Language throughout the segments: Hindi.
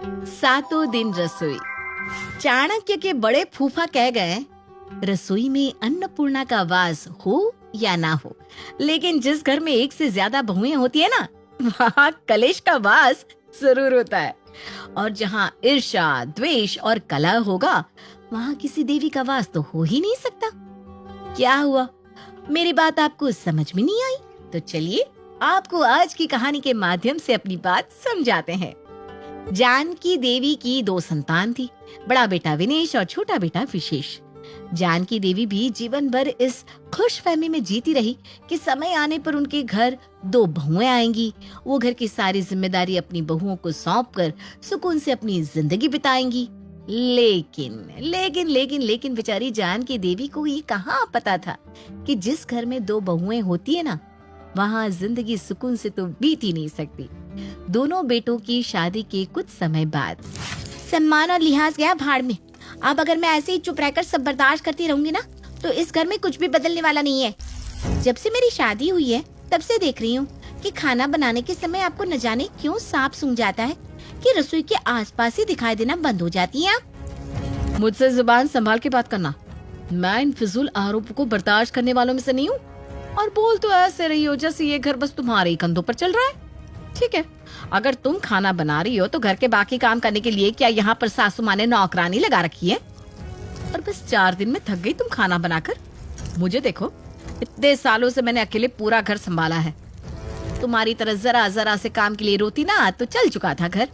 सातों दिन रसोई। चाणक्य के बड़े फूफा कह गए, रसोई में अन्नपूर्णा का वास हो या ना हो, लेकिन जिस घर में एक से ज्यादा बहुएं होती है ना, वहाँ कलेश का वास जरूर होता है। और जहाँ ईर्ष्या, द्वेष और कलह होगा, वहाँ किसी देवी का वास तो हो ही नहीं सकता। क्या हुआ? मेरी बात आपको समझ में नहीं आई? तो चलिए आपको आज की कहानी के माध्यम से अपनी बात समझाते हैं। जानकी देवी की 2 संतान थी, बड़ा बेटा विनेश और छोटा बेटा विशेष। जानकी देवी भी जीवन भर इस खुशफहमी में जीती रही कि समय आने पर उनके घर 2 बहुएं आएंगी। वो घर की सारी जिम्मेदारी अपनी बहुओं को सौंपकर सुकून से अपनी जिंदगी बिताएंगी। लेकिन बेचारी जानकी देवी को ये कहाँ पता था कि जिस घर में 2 बहुएं होती है ना, वहाँ जिंदगी सुकून से तो बीत ही नहीं सकती। दोनों बेटों की शादी के कुछ समय बाद सम्मान और लिहाज गया भाड़ में। अब अगर मैं ऐसे ही चुप रहकर सब बर्दाश्त करती रहूंगी ना, तो इस घर में कुछ भी बदलने वाला नहीं है। जब से मेरी शादी हुई है, तब से देख रही हूँ कि खाना बनाने के समय आपको न जाने क्यों सांप सूंघ जाता है कि रसोई के आसपास ही दिखाई देना बंद हो जाती है। मुझसे जुबान संभाल के बात करना। मैं इन फिजूल आरोपों को बर्दाश्त करने वालों में से नहीं हूँ। और बोल तो ऐसे रही हो जैसे ये घर बस तुम्हारे ही कंधों पर चल रहा है। ठीक है, अगर तुम खाना बना रही हो तो घर के बाकी काम करने के लिए क्या यहाँ पर सासू माँ ने नौकरानी लगा रखी है? और बस 4 दिन में थक गई तुम खाना बनाकर। मुझे देखो, इतने सालों से मैंने अकेले पूरा घर संभाला है। तुम्हारी तरह जरा जरा से काम के लिए रोती ना तो चल चुका था घर।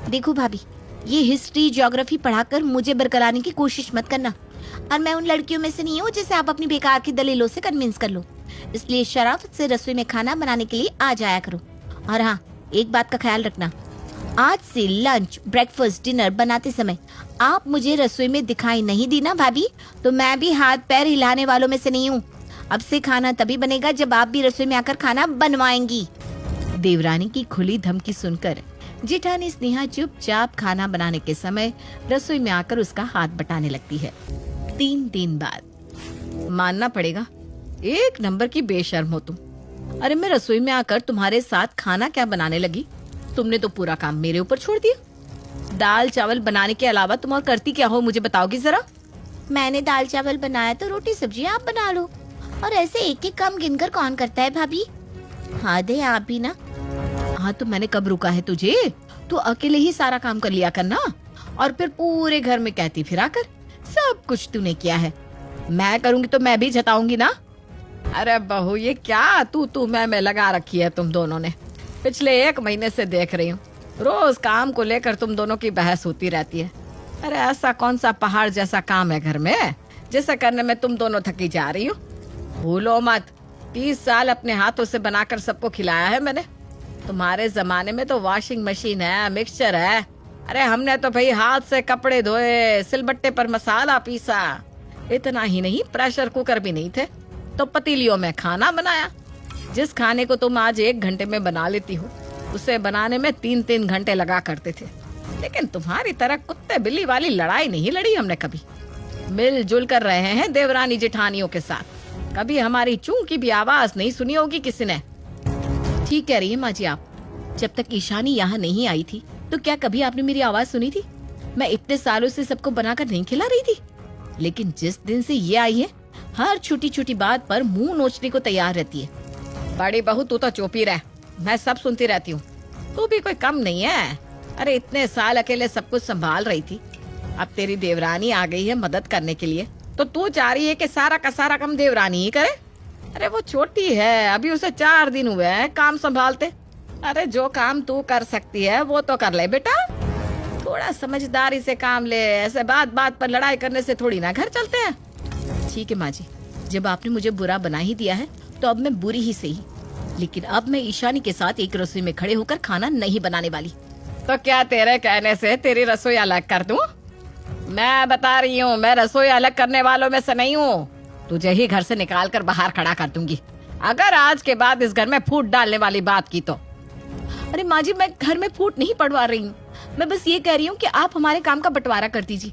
देखो भाभी, ये हिस्ट्री ज्योग्राफी पढ़ाकर मुझे बरकराने की कोशिश मत करना। और मैं उन लड़कियों में से नहीं हूँ जिसे आप अपनी बेकार की दलीलों से कन्विंस कर लो। इसलिए शराफत से रसोई में खाना बनाने के लिए आ जाया करो। और हाँ, एक बात का ख्याल रखना, आज से लंच, ब्रेकफास्ट, डिनर बनाते समय आप मुझे रसोई में दिखाई नहीं दी ना भाभी, तो मैं भी हाथ पैर हिलाने वालों में से नहीं हूँ। अब से खाना तभी बनेगा जब आप भी रसोई में आकर खाना बनवाएंगी। देवरानी की खुली धमकी सुनकर जेठानी स्नेहा चुपचाप खाना बनाने के समय रसोई में आकर उसका हाथ बटाने लगती है। 3 दिन बाद। मानना पड़ेगा, 1 नंबर की बेशर्म हो तुम। अरे मैं रसोई में आकर तुम्हारे साथ खाना क्या बनाने लगी? तुमने तो पूरा काम मेरे ऊपर छोड़ दिया। दाल चावल बनाने के अलावा तुम और करती क्या हो, मुझे बताओगी जरा? मैंने दाल चावल बनाया तो रोटी सब्जी आप बना लो। और ऐसे एक-एक काम गिनकर कौन करता है भाभी? हाँ दे आप भी ना। हाँ तो मैंने कब रुका है तुझे? तू अकेले ही सारा काम कर लिया करना, और फिर पूरे घर में कहती फिरा कर सब कुछ तूने किया है। मैं करूंगी तो मैं भी जताऊंगी ना। अरे बहू, ये क्या तू मैं लगा रखी है तुम दोनों ने। पिछले 1 महीने से देख रही हूँ, रोज काम को लेकर तुम दोनों की बहस होती रहती है। अरे ऐसा कौन सा पहाड़ जैसा काम है घर में जिसे करने में तुम दोनों थकी जा रही हो? भूलो मत, 30 साल अपने हाथों से बनाकर सबको खिलाया है मैंने। तुम्हारे जमाने में तो वॉशिंग मशीन है, मिक्सचर है। अरे हमने तो भाई हाथ से कपड़े धोए, सिलबट्टे पर मसाला पीसा। इतना ही नहीं, प्रेशर कुकर भी नहीं थे तो पतीलियों में खाना बनाया। जिस खाने को तुम आज 1 घंटे में बना लेती हो, उसे बनाने में 3-3 घंटे लगा करते थे। लेकिन तुम्हारी तरह कुत्ते बिल्ली वाली लड़ाई नहीं लड़ी हमने कभी। मिलजुल कर रहे हैं देवरानी जेठानियों के साथ। कभी हमारी चूं की भी आवाज नहीं सुनी होगी किसी ने। ठीक कह रही है माँ जी आप। जब तक ईशानी यहाँ नहीं आई थी तो क्या कभी आपने मेरी आवाज सुनी थी? मैं इतने सालों से सबको बनाकर नहीं खिला रही थी। लेकिन जिस दिन से ये आई है, हर छोटी छोटी बात पर मुंह नोचने को तैयार रहती है। बड़ी बहू तू तो चुप ही रह, मैं सब सुनती रहती हूँ। तू भी कोई कम नहीं है। अरे इतने साल अकेले सब कुछ संभाल रही थी, अब तेरी देवरानी आ गई है मदद करने के लिए, तो तू चाह रही है कि सारा का सारा काम देवरानी ही करे? अरे वो छोटी है, अभी उसे 4 दिन हुए हैं काम संभालते। अरे जो काम तू कर सकती है वो तो कर ले बेटा। थोड़ा समझदारी से काम ले, ऐसे बात बात पर लड़ाई करने से थोड़ी ना घर चलते हैं। ठीक है माँ जी, जब आपने मुझे बुरा बना ही दिया है तो अब मैं बुरी ही सही, लेकिन अब मैं ईशानी के साथ एक रसोई में खड़े होकर खाना नहीं बनाने वाली। तो क्या तेरे कहने से तेरी रसोई अलग कर दूं? मैं बता रही हूँ, मैं रसोई अलग करने वालों में से नहीं हूँ। तुझे ही घर से निकाल कर बाहर खड़ा कर दूंगी अगर आज के बाद इस घर में फूट डालने वाली बात की तो। अरे माँ जी, मैं घर में फूट नहीं पड़वा रही हूँ। मैं बस ये कह रही हूँ कि आप हमारे काम का बंटवारा कर दीजिए।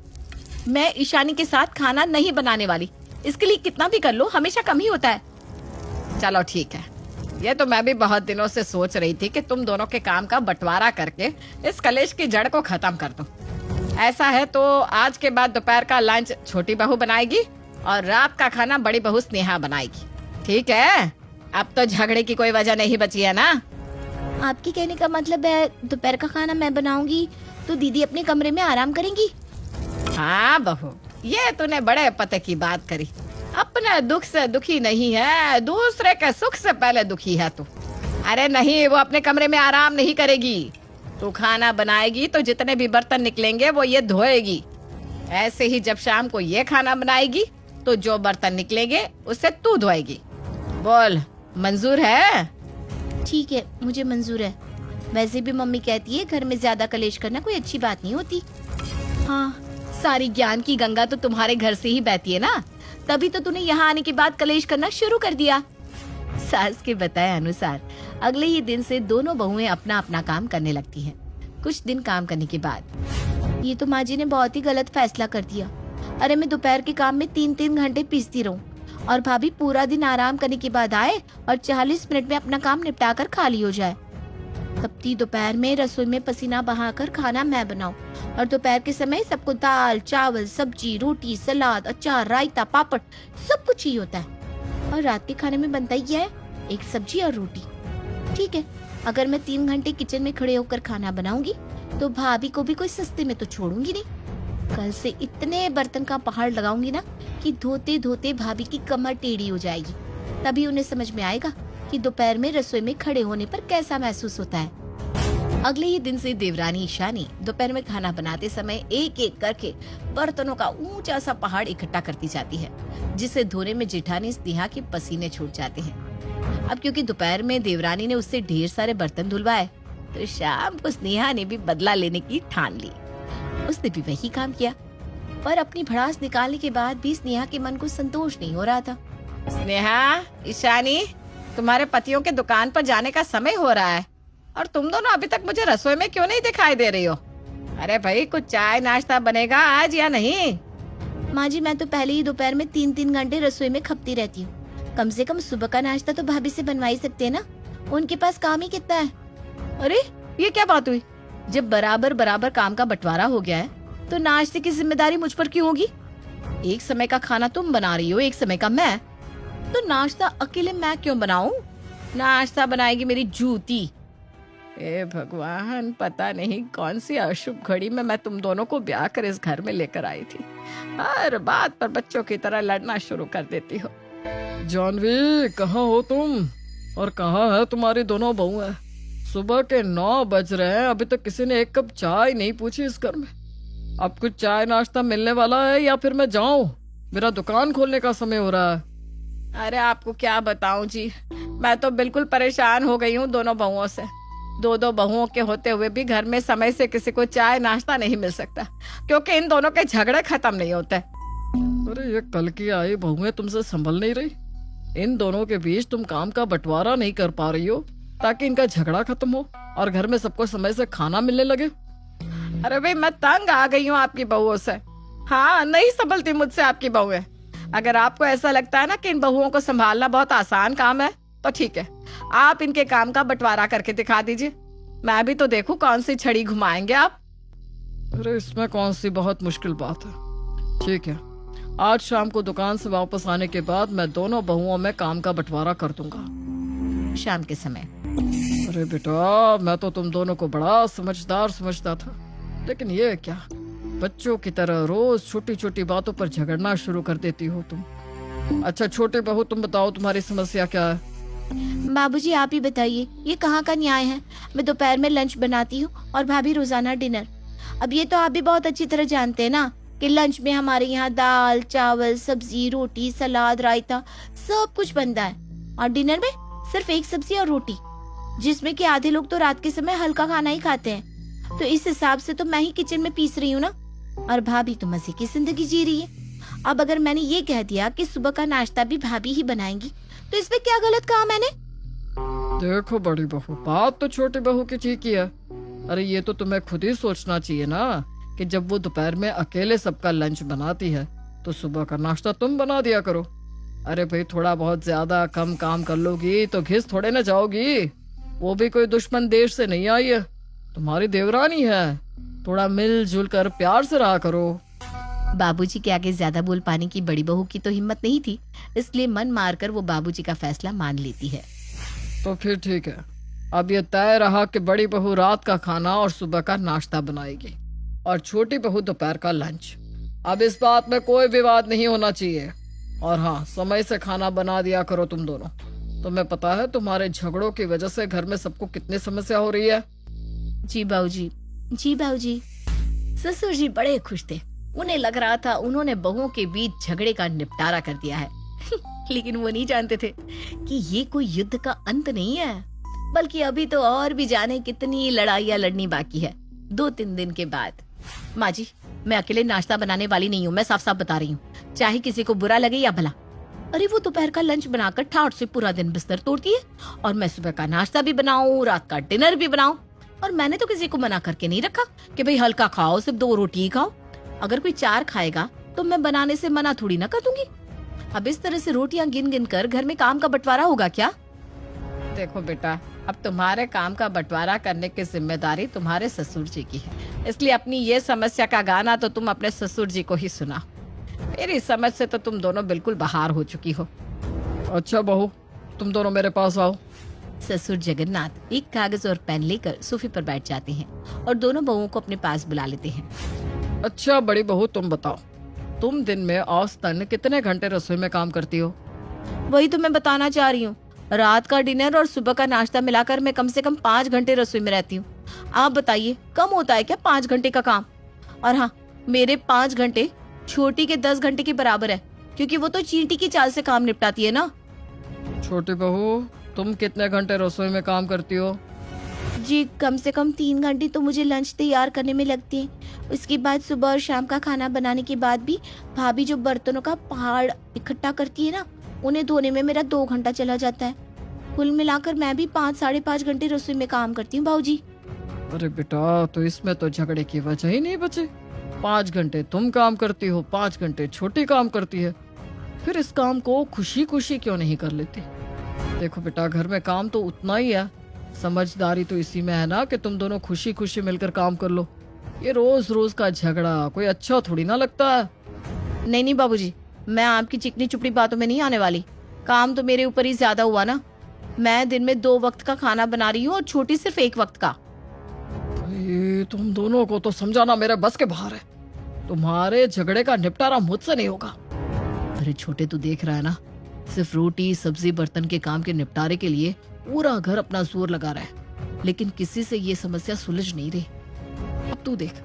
मैं ईशानी के साथ खाना नहीं बनाने वाली। इसके लिए कितना भी कर लो, हमेशा कम ही होता है। चलो ठीक है, ये तो मैं भी बहुत दिनों से सोच रही थी कि तुम दोनों के काम का बंटवारा करके इस कलेश की जड़ को खत्म कर दूं। ऐसा है तो आज के बाद दोपहर का लंच छोटी बहू बनाएगी और रात का खाना बड़ी बहू स्नेहा बनाएगी, ठीक है? अब तो झगड़े की कोई वजह नहीं बची है ना? आपके कहने का मतलब है दोपहर का खाना मैं बनाऊंगी तो दीदी अपने कमरे में आराम करेंगी? हाँ बहू, ये तूने बड़े पते की बात करी। अपने दुख से दुखी नहीं है, दूसरे के सुख से पहले दुखी है तू। अरे नहीं, वो अपने कमरे में आराम नहीं करेगी। तू खाना बनाएगी तो जितने भी बर्तन निकलेंगे वो ये धोएगी। ऐसे ही जब शाम को ये खाना बनाएगी तो जो बर्तन निकलेंगे उससे तू धोएगी। बोल, मंजूर है? ठीक है, मुझे मंजूर है। वैसे भी मम्मी कहती है घर में ज्यादा कलेश करना कोई अच्छी बात नहीं होती। हाँ, सारी ज्ञान की गंगा तो तुम्हारे घर से ही बहती है ना, तभी तो तूने यहाँ आने के बाद कलेश करना शुरू कर दिया। सास के बताए अनुसार अगले ही दिन से दोनों बहुएं अपना अपना काम करने लगती हैं। कुछ दिन काम करने के बाद, ये तो माँ जी ने बहुत ही गलत फैसला कर दिया। अरे मैं दोपहर के काम में 3-3 घंटे पीसती रहूं और भाभी पूरा दिन आराम करने के बाद आए और 40 मिनट में अपना काम निपटा कर खाली हो जाए। तपती दोपहर में रसोई में पसीना बहाकर खाना मैं बनाऊं और दोपहर के समय सबको दाल, चावल, सब्जी, रोटी, सलाद, अचार, रायता, पापड़ सब कुछ ही होता है। और रात के खाने में बनता ही क्या है? एक सब्जी और रोटी। ठीक है, अगर मैं 3 घंटे किचन में खड़े होकर खाना बनाऊंगी तो भाभी को भी कोई सस्ते में तो छोड़ूंगी नहीं। कल से इतने बर्तन का पहाड़ लगाऊंगी ना कि धोते धोते भाभी की कमर टेढ़ी हो जाएगी। तभी उन्हें समझ में आएगा कि दोपहर में रसोई में खड़े होने पर कैसा महसूस होता है। अगले ही दिन से देवरानी ईशानी दोपहर में खाना बनाते समय एक एक करके बर्तनों का ऊंचा सा पहाड़ इकट्ठा करती जाती है, जिसे धोने में जेठानी स्नेहा के पसीने छूट जाते हैं। अब क्योंकि दोपहर में देवरानी ने उससे ढेर सारे बर्तन धुलवाए तो शाम को स्नेहा ने भी बदला लेने की ठान ली। उसने भी वही काम किया, पर अपनी भड़ास निकालने के बाद भी स्नेहा के मन को संतोष नहीं हो रहा था। स्नेहा, ईशानी, तुम्हारे पतियों के दुकान पर जाने का समय हो रहा है और तुम दोनों अभी तक मुझे रसोई में क्यों नहीं दिखाई दे रही हो? अरे भाई, कुछ चाय नाश्ता बनेगा आज या नहीं? माँ जी, मैं तो पहले ही दोपहर में 3-3 घंटे रसोई में खपती रहती हूँ। कम से कम सुबह का नाश्ता तो भाभी से बनवा ही सकते हैं ना, उनके पास काम ही कितना है। अरे ये क्या बात हुई? जब बराबर बराबर काम का बंटवारा हो गया है तो नाश्ते की जिम्मेदारी मुझ पर क्यों होगी? एक समय का खाना तुम बना रही हो, एक समय का मैं, तो नाश्ता अकेले मैं क्यों बनाऊं? नाश्ता बनाएगी मेरी जूती। ए भगवान, पता नहीं कौन सी अशुभ घड़ी में मैं तुम दोनों को ब्याह कर इस घर में लेकर आई थी। हर बात पर बच्चों की तरह लड़ना शुरू कर देती हो। जानवी, कहाँ हो तुम? और कहाँ है तुम्हारी दोनों बहुएं? सुबह के 9 बज रहे हैं, अभी तक किसी ने एक कप चाय नहीं पूछी इस घर में। अब कुछ चाय नाश्ता मिलने वाला है या फिर मैं जाऊं? मेरा दुकान खोलने का समय हो रहा है। अरे आपको क्या बताऊं जी, मैं तो बिल्कुल परेशान हो गई हूँ दोनों बहुओं से। 2-2 बहुओं के होते हुए भी घर में समय से किसी को चाय नाश्ता नहीं मिल सकता, क्योंकि इन दोनों के झगड़े खत्म नहीं होते। अरे ये कल की आई बहुएं तुमसे संभल नहीं रही। इन दोनों के बीच तुम काम का बंटवारा नहीं कर पा रही हो ताकि इनका झगड़ा खत्म हो और घर में सबको समय से खाना मिलने लगे। अरे भाई, मैं तंग आ गई हूँ आपकी बहुओं से। हाँ, नहीं संभलती मुझसे आपकी बहुएं। अगर आपको ऐसा लगता है ना कि इन बहुओं को संभालना बहुत आसान काम है तो ठीक है, आप इनके काम का बंटवारा करके दिखा दीजिए। मैं भी तो देखूं कौन सी छड़ी घुमाएंगे आप। अरे इसमें कौन सी बहुत मुश्किल बात है। ठीक है, आज शाम को दुकान से वापस आने के बाद मैं दोनों बहुओं में काम का बंटवारा कर दूंगा। शाम के समय, अरे बेटा, मैं तो तुम दोनों को बड़ा समझदार समझता था, लेकिन ये क्या, बच्चों की तरह रोज छोटी छोटी बातों पर झगड़ना शुरू कर देती हो तुम। अच्छा छोटे बहू, तुम बताओ तुम्हारी समस्या क्या है? बाबूजी आप ही बताइए, ये कहाँ का न्याय है? मैं दोपहर में लंच बनाती हूँ और भाभी रोजाना डिनर। अब ये तो आप भी बहुत अच्छी तरह जानते हैं ना कि लंच में हमारे यहाँ दाल, चावल, सब्जी, रोटी, सलाद, रायता सब कुछ बनता है, और डिनर में सिर्फ एक सब्जी और रोटी, जिसमें कि आधे लोग तो रात के समय हल्का खाना ही खाते हैं। तो इस हिसाब से तो मैं ही किचन में पीस रही हूँ ना, और भाभी तो मजे की जिंदगी जी रही है। अब अगर मैंने ये कह दिया कि सुबह का नाश्ता भी भाभी ही बनाएंगी तो इसमें क्या गलत कहा मैंने? देखो बड़ी बहू, बात तो छोटी बहू की ठीक ही है। अरे ये तो तुम्हें खुद ही सोचना चाहिए ना कि जब वो दोपहर में अकेले सबका लंच बनाती है तो सुबह का नाश्ता तुम बना दिया करो। अरे भाई थोड़ा बहुत ज्यादा कम काम कर लोगी तो घिस थोड़े ना जाओगी। वो भी कोई दुश्मन देश से नहीं आई है, तुम्हारी देवरानी है। थोड़ा मिलजुल कर प्यार से रहा करो। बाबूजी के आगे ज्यादा बोल पाने की बड़ी बहू की तो हिम्मत नहीं थी, इसलिए मन मारकर वो बाबूजी का फैसला मान लेती है। तो फिर ठीक है, अब ये तय रहा कि बड़ी बहू रात का खाना और सुबह का नाश्ता बनाएगी और छोटी बहू दोपहर का लंच। अब इस बात में कोई विवाद नहीं होना चाहिए। और हाँ, समय से खाना बना दिया करो तुम दोनों। तुम्हें पता है तुम्हारे झगड़ों की वजह से घर में सबको कितनी समस्या हो रही है। जी बाबूजी। जी बाबूजी। ससुर जी बड़े खुश थे। उन्हें लग रहा था उन्होंने बहुओं के बीच झगड़े का निपटारा कर दिया है। लेकिन वो नहीं जानते थे कि ये कोई युद्ध का अंत नहीं है, बल्कि अभी तो और भी जाने कितनी लड़ाइयाँ लड़नी बाकी है। 2-3 दिन के बाद। माँ जी, मैं अकेले नाश्ता बनाने वाली नहीं हूँ, मैं साफ साफ बता रही हूँ, चाहे किसी को बुरा लगे या भला। अरे वो दोपहर का लंच बनाकर ठाट से पूरा दिन बिस्तर तोड़ती है, और मैं सुबह का नाश्ता भी बनाऊं, रात का डिनर भी बनाऊं। और मैंने तो किसी को मना करके नहीं रखा कि भाई हल्का खाओ, सिर्फ 2 रोटी ही खाओ। अगर कोई 4 खाएगा तो मैं बनाने से मना थोड़ी ना कर दूंगी। अब इस तरह से रोटियां गिन गिन कर घर में काम का बंटवारा होगा क्या? देखो बेटा, अब तुम्हारे काम का बंटवारा करने की जिम्मेदारी तुम्हारे ससुर जी की है, इसलिए अपनी ये समस्या का गाना तो तुम अपने ससुर जी को ही सुना। मेरी समझ से तो तुम दोनों बिल्कुल बाहर हो चुकी हो। अच्छा बहू, तुम दोनों मेरे पास आओ। ससुर जगन्नाथ एक कागज और पेन लेकर सोफे पर बैठ जाते हैं और दोनों बहुओं को अपने पास बुला लेते हैं। अच्छा बड़ी बहू, तुम बताओ, तुम दिन में औसतन कितने घंटे रसोई में काम करती हो? वही तो मैं बताना चाह रही हूँ, रात का डिनर और सुबह का नाश्ता मिलाकर मैं कम से कम 5 घंटे रसोई में रहती हूँ। आप बताइए, कम होता है क्या 5 घंटे का काम? और हाँ, मेरे 5 घंटे छोटी के 10 घंटे के बराबर है, क्योंकि वो तो चींटी की चाल से काम निपटाती है ना। छोटी बहू, तुम कितने घंटे रसोई में काम करती हो? जी कम से कम 3 घंटे तो मुझे लंच तैयार करने में लगते हैं। उसके बाद सुबह और शाम का खाना बनाने के बाद भी भाभी जो बर्तनों का पहाड़ इकट्ठा करती है ना, उन्हें धोने में मेरा 2 घंटा चला जाता है। कुल मिलाकर मैं भी 5-5.5 घंटे रसोई में काम करती हूँ बाबूजी। अरे बेटा, तो इसमें तो झगड़े की वजह ही नहीं बची। 5 घंटे तुम काम करती हो, 5 घंटे छोटी काम करती है। फिर इस काम को खुशी खुशी क्यों नहीं कर लेती? देखो बेटा, घर में काम तो उतना ही है, समझदारी तो इसी में है ना कि तुम दोनों खुशी खुशी मिलकर काम कर लो। ये रोज रोज का झगड़ा कोई अच्छा थोड़ी ना लगता है। नहीं नहीं बाबूजी, मैं आपकी चिकनी चुपड़ी बातों में नहीं आने वाली। काम तो मेरे ऊपर ही ज्यादा हुआ ना। मैं दिन में 2 वक्त का खाना बना रही हूँ और छोटी सिर्फ 1 वक्त का। ये तुम दोनों को तो समझाना मेरे बस के बाहर है। तुम्हारे झगड़े का निपटारा मुझसे नहीं होगा। अरे छोटे, तू देख रहा है ना, सिर्फ रोटी सब्जी बर्तन के काम के निपटारे के लिए पूरा घर अपना जोर लगा रहा है, लेकिन किसी से ये समस्या सुलझ नहीं रही। अब तू देख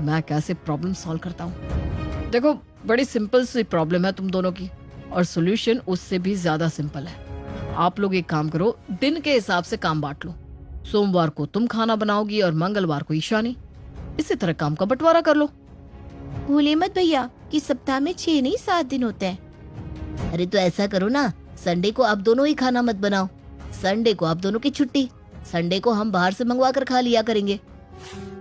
मैं कैसे प्रॉब्लम सॉल्व करता हूँ। देखो, बड़ी सिंपल सी प्रॉब्लम है तुम दोनों की, और सोल्यूशन उससे भी ज्यादा सिंपल है। आप लोग एक काम करो, दिन के हिसाब से काम बांट लो। सोमवार को तुम खाना बनाओगी और मंगलवार को ईशानी। इसी तरह काम का बंटवारा कर लो। भूले मत भैया कि सप्ताह में 6 नहीं 7 दिन होते हैं। अरे तो ऐसा करो ना, संडे को आप दोनों ही खाना मत बनाओ। संडे को आप दोनों की छुट्टी, संडे को हम बाहर से मंगवा कर खा लिया करेंगे।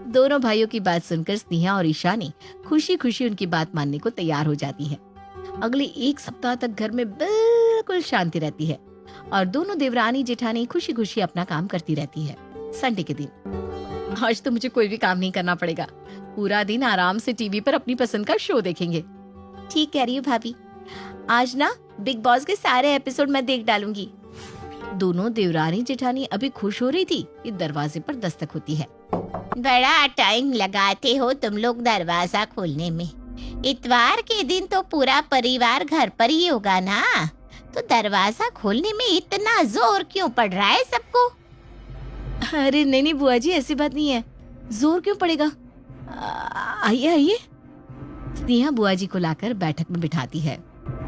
दोनों भाइयों की बात सुनकर स्नेहा और ईशानी खुशी खुशी उनकी बात मानने को तैयार हो जाती है। अगले 1 सप्ताह तक घर में बिल्कुल शांति रहती है और दोनों देवरानी जेठानी खुशी खुशी अपना काम करती रहती है। संडे के दिन आज तो मुझे कोई भी काम नहीं करना पड़ेगा, पूरा दिन आराम से टीवी पर अपनी पसंद का शो देखेंगे। ठीक कह रही हूँ भाभी, आज ना बिग बॉस के सारे एपिसोड मैं देख डालूंगी। दोनों देवरानी जेठानी अभी खुश हो रही थी कि दरवाजे पर दस्तक होती है। बड़ा टाइम लगाते हो तुम लोग दरवाजा खोलने में। इतवार के दिन तो पूरा परिवार घर पर ही होगा ना, तो दरवाजा खोलने में इतना जोर क्यों पड़ रहा है सबको? अरे नहीं नहीं बुआ जी, ऐसी बात नहीं है, जोर क्यों पड़ेगा। आइए आइए। स्नेहा बुआ जी को लाकर बैठक में बिठाती है।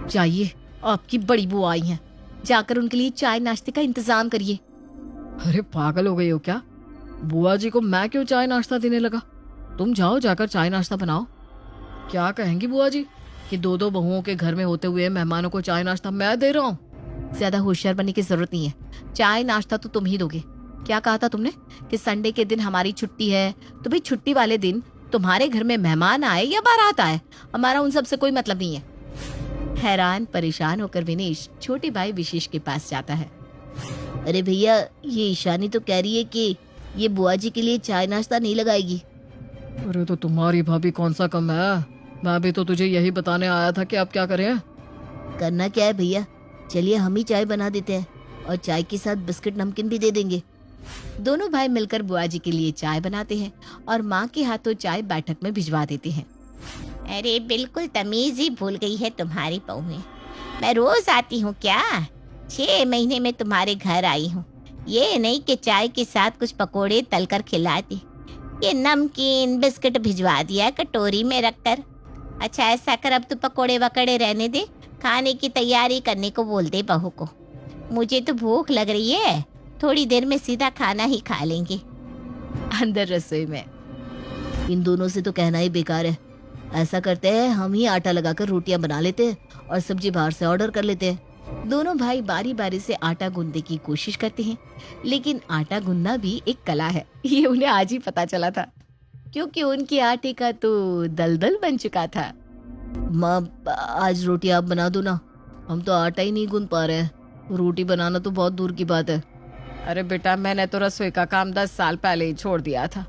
जाइए, आपकी बड़ी बुआ आई हैं, जाकर उनके लिए चाय नाश्ते का इंतजाम करिए। अरे पागल हो गई हो क्या? बुआ जी को मैं क्यों चाय नाश्ता देने लगा? तुम जाओ, जाकर चाय नाश्ता बनाओ। क्या कहेंगी बुआ जी कि 2-2 बहुओं के घर में होते हुए मेहमानों को चाय नाश्ता मैं दे रहा हूँ? ज्यादा होशियार बनने की जरूरत नहीं है, चाय नाश्ता तो तुम ही दोगे। क्या कहा था तुमने कि संडे के दिन हमारी छुट्टी है, तो भाई छुट्टी वाले दिन तुम्हारे घर में मेहमान आए या बारात आए, हमारा उन सब से कोई मतलब नहीं है। हैरान परेशान होकर विनेश छोटे भाई विशेष के पास जाता है। अरे भैया, ये ईशानी तो कह रही है कि ये बुआ जी के लिए चाय नाश्ता नहीं लगाएगी। अरे तो तुम्हारी भाभी कौन सा कम है, मैं भी तो तुझे यही बताने आया था कि आप क्या करें। करना क्या है भैया, चलिए हम ही चाय बना देते हैं और चाय के साथ बिस्किट नमकीन भी दे देंगे। दोनों भाई मिलकर बुआ जी के लिए चाय बनाते हैं और माँ के हाथों चाय बैठक में भिजवा देते हैं। अरे बिल्कुल तमीज ही भूल गई है तुम्हारी बहुएं। मैं रोज आती हूँ क्या? 6 महीने में तुम्हारे घर आई हूँ। ये नहीं कि चाय के साथ कुछ पकोड़े तलकर खिलाती, ये नमकीन बिस्किट भिजवा दिया कटोरी में रखकर। अच्छा ऐसा कर, अब तो पकोड़े वकड़े रहने दे, खाने की तैयारी करने को बोल दे बहू को। मुझे तो भूख लग रही है, थोड़ी देर में सीधा खाना ही खा लेंगे। अंदर रसोई में इन दोनों से तो कहना ही बेकार है। ऐसा करते हैं, हम ही आटा लगाकर रोटियां बना लेते हैं और सब्जी बाहर से ऑर्डर कर लेते हैं। दोनों भाई बारी बारी से आटा गूंदने की कोशिश करते हैं, लेकिन आटा गूंदना भी एक कला है, ये उन्हें आज ही पता चला था, क्योंकि उनके आटे का तो दलदल बन चुका था। माँ, आज रोटी आप बना दो ना, हम तो आटा ही नहीं गूंद पा रहे हैं। रोटी बनाना तो बहुत दूर की बात है। अरे बेटा, मैंने तो रसोई का काम 10 साल पहले ही छोड़ दिया था,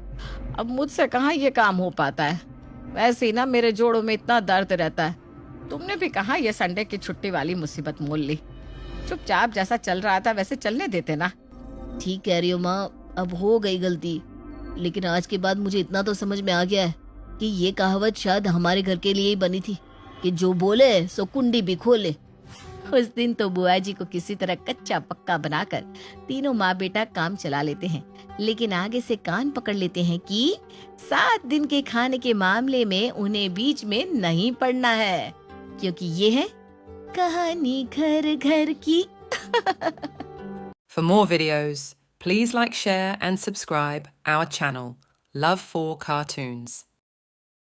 अब मुझसे कहाँ ये काम हो पाता है। वैसे ही ना मेरे जोड़ों में इतना दर्द रहता है। तुमने भी कहा ये संडे की छुट्टी वाली मुसीबत मोल ली। चुपचाप जैसा चल रहा था वैसे चलने देते ना। ठीक कह रही हो माँ, अब हो गई गलती, लेकिन आज के बाद मुझे इतना तो समझ में आ गया है कि ये कहावत शायद हमारे घर के लिए ही बनी थी कि जो बोले सो कुंडी भी खोले। उस दिन तो बुआ जी को किसी तरह कच्चा पक्का बनाकर तीनों माँ बेटा काम चला लेते हैं, लेकिन आगे से कान पकड़ लेते हैं कि 7 दिन के खाने के मामले में उन्हें बीच में नहीं पड़ना है, क्योंकि ये है कहानी घर घर की। For more videos, please like, share and subscribe our channel, Love for Cartoons.